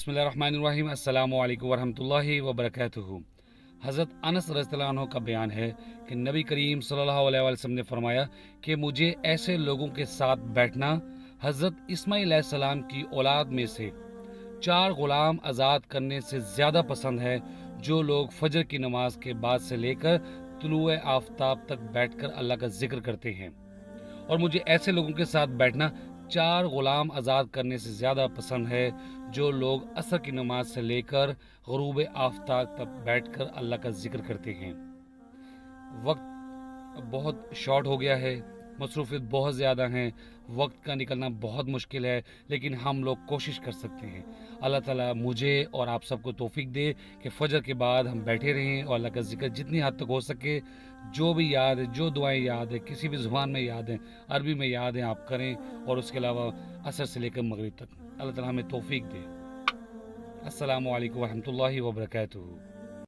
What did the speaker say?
बिस्मिल्लाहिर्रहमानिर्रहीम। अस्सलामु अलैकुम वरहमतुल्लाहि वबरकातुहू। हज़रत अनस रज़ियल्लाहु अन्हु का बयान है कि नबी करीम सल्लल्लाहु अलैहि वसल्लम ने फरमाया कि मुझे ऐसे लोगों के साथ बैठना हज़रत इस्माईल अलैहिस्सलाम की औलाद में से 4 गुलाम आज़ाद करने से ज़्यादा पसंद है, जो लोग फजर की नमाज के बाद से लेकर तुलुए आफताब तक बैठकर अल्लाह का जिक्र करते हैं। और मुझे ऐसे लोगों के साथ बैठना 4 गुलाम आज़ाद करने से ज़्यादा पसंद है, जो लोग असर की नमाज से लेकर ग़ुरूब आफताब तक बैठकर अल्लाह का जिक्र करते हैं। वक्त बहुत शॉर्ट हो गया है, मसरूफ़ियत बहुत ज़्यादा हैं, वक्त का निकलना बहुत मुश्किल है, लेकिन हम लोग कोशिश कर सकते हैं। अल्लाह ताला मुझे और आप सबको तौफीक दे कि फ़जर के बाद हम बैठे रहें और अल्लाह का ज़िक्र जितनी हद तक हो सके, जो भी याद है, जो दुआएं याद है, किसी भी ज़ुबान में याद हैं, अरबी में याद हैं, आप करें। और उसके अलावा असर से लेकर मगरिब तक अल्लाह ताला हमें तौफीक दे। अस्सलामु अलैकुम वरहमतुल्लाहि वबरकातुहू।